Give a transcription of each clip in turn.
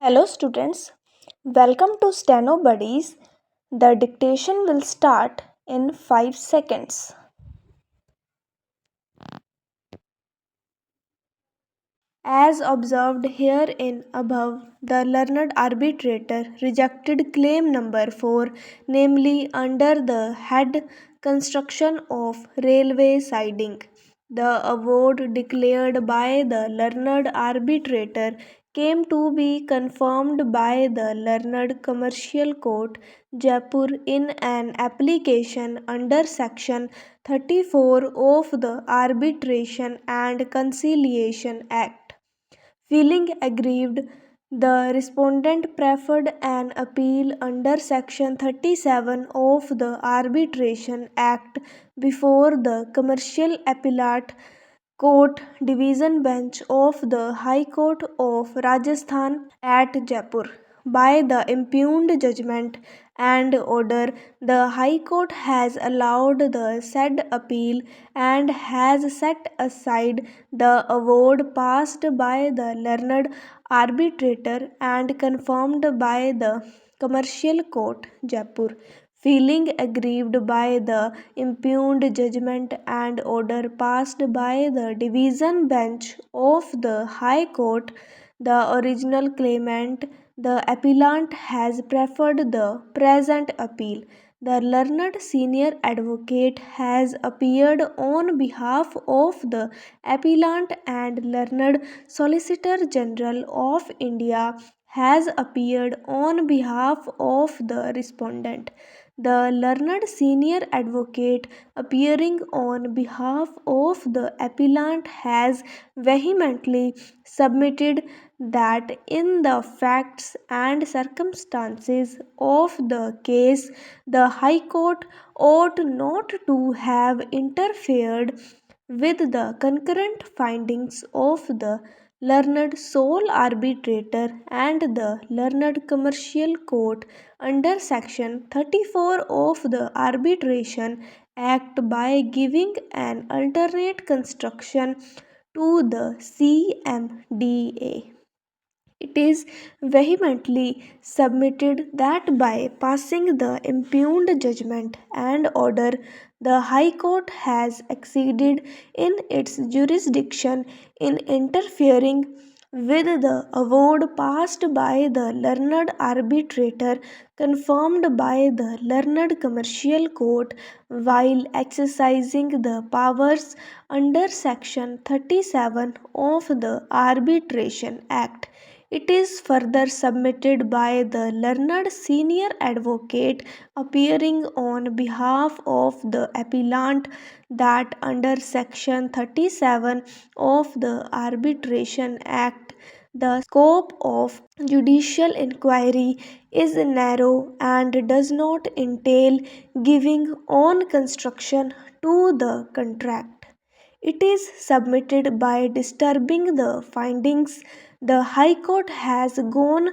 Hello students, welcome to STENOBUDDIES. The dictation will start in 5 seconds. As observed herein above, the learned arbitrator rejected claim number 4, namely under the head construction of railway siding. The award declared by the learned arbitrator came to be confirmed by the learned commercial court, Jaipur, in an application under section 34 of the Arbitration and Conciliation Act. Feeling aggrieved, the respondent preferred an appeal under Section 37 of the Arbitration Act before the Commercial Appellate Court Division Bench of the High Court of Rajasthan at Jaipur. By the impugned judgment and order, the High Court has allowed the said appeal and has set aside the award passed by the learned arbitrator and confirmed by the Commercial Court, Jaipur. Feeling aggrieved by the impugned judgment and order passed by the division bench of the High Court, the original claimant, the appellant, has preferred the present appeal. The learned senior advocate has appeared on behalf of the appellant and learned Solicitor General of India has appeared on behalf of the respondent. The learned senior advocate appearing on behalf of the appellant has vehemently submitted that in the facts and circumstances of the case, the High Court ought not to have interfered with the concurrent findings of the learned sole arbitrator and the learned commercial court under section 34 of the Arbitration Act by giving an alternate construction to the CMDA. It is vehemently submitted that by passing the impugned judgment and order, the High Court has exceeded in its jurisdiction in interfering with the award passed by the learned arbitrator confirmed by the learned commercial court while exercising the powers under section 37 of the Arbitration Act. It is further submitted by the learned senior advocate appearing on behalf of the appellant that under section 37 of the Arbitration Act, the scope of judicial inquiry is narrow and does not entail giving on construction to the contract. It is submitted by disturbing the findings. The High Court has gone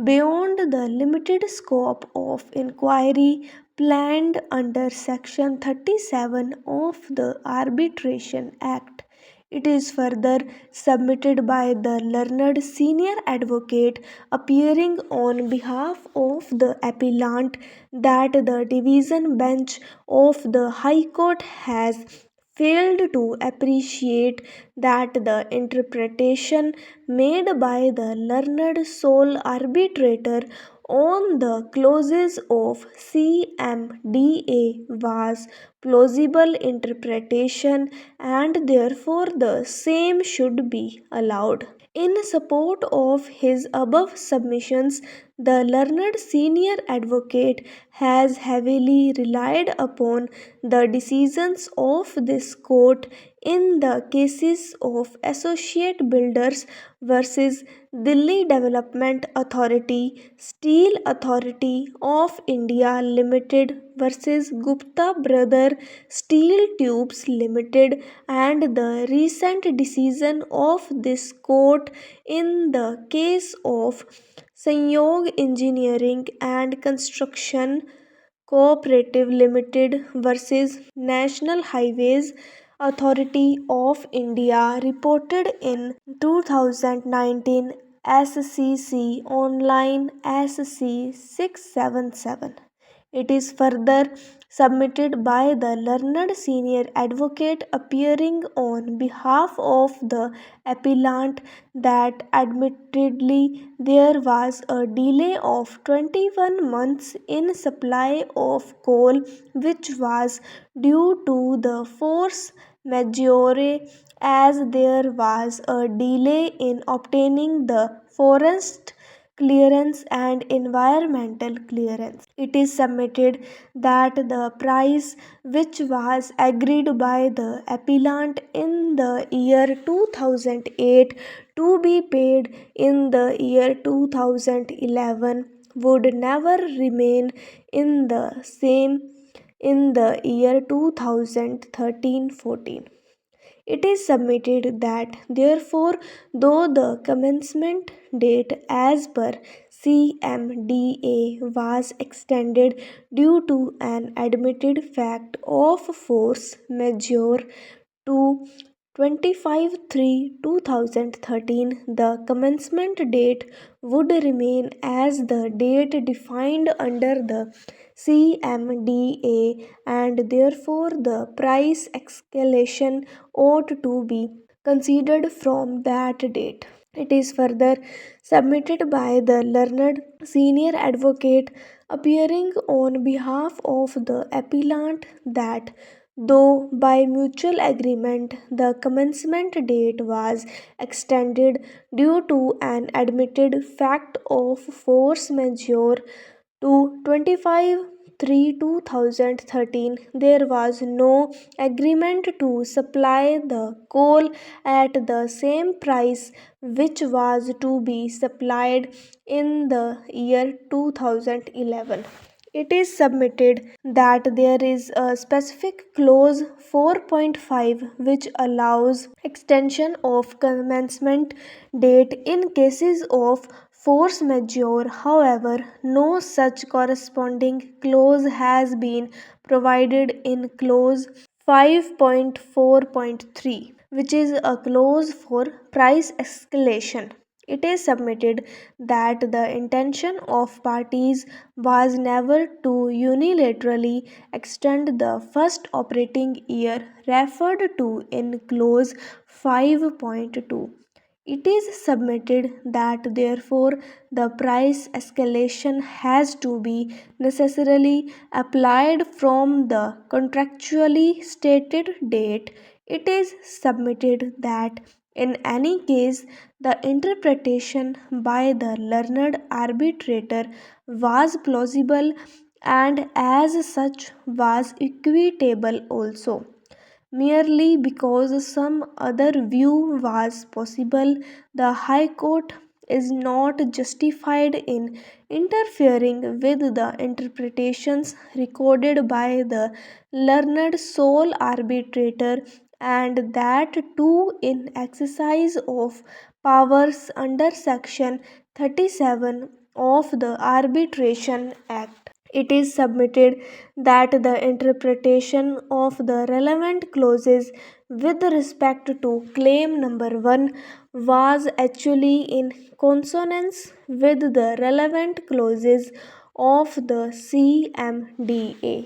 beyond the limited scope of inquiry planned under Section 37 of the Arbitration Act. It is further submitted by the learned senior advocate appearing on behalf of the appellant that the division bench of the High Court has failed to appreciate that the interpretation made by the learned sole arbitrator on the clauses of CMDA was plausible interpretation and therefore the same should be allowed. In support of his above submissions, the learned senior advocate has heavily relied upon the decisions of this court in the cases of Associate Builders versus Delhi Development Authority, Steel Authority of India Limited versus Gupta Brother Steel Tubes Limited, and the recent decision of this court in the case of Sanyog Engineering and Construction Cooperative Limited versus National Highways Authority of India, reported in 2019 SCC Online SC 677. It is further submitted by the learned senior advocate appearing on behalf of the appellant that admittedly there was a delay of 21 months in supply of coal which was due to the force majeure, as there was a delay in obtaining the forest clearance and environmental clearance. It is submitted that the price which was agreed by the appellant in the year 2008 to be paid in the year 2011 would never remain in the same in the year 2013-14. It is submitted that, therefore, though the commencement date as per CMDA was extended due to an admitted fact of force majeure to 25/3/2013, the commencement date would remain as the date defined under the CMDA, and therefore the price escalation ought to be considered from that date. It is further submitted by the learned senior advocate appearing on behalf of the appellant that, though by mutual agreement the commencement date was extended due to an admitted fact of force majeure to 25/3/2013, there was no agreement to supply the coal at the same price which was to be supplied in the year 2011. It is submitted that there is a specific clause 4.5 which allows extension of commencement date in cases of force majeure. However, no such corresponding clause has been provided in clause 5.4.3, which is a clause for price escalation. It is submitted that the intention of parties was never to unilaterally extend the first operating year referred to in clause 5.2. It is submitted that, therefore, the price escalation has to be necessarily applied from the contractually stated date. It is submitted that in any case the interpretation by the learned arbitrator was plausible and as such was equitable also. Merely because some other view was possible, the High Court is not justified in interfering with the interpretations recorded by the learned sole arbitrator, and that too in exercise of powers under Section 37 of the Arbitration Act. It is submitted that the interpretation of the relevant clauses with respect to claim number 1 was actually in consonance with the relevant clauses of the CMDA.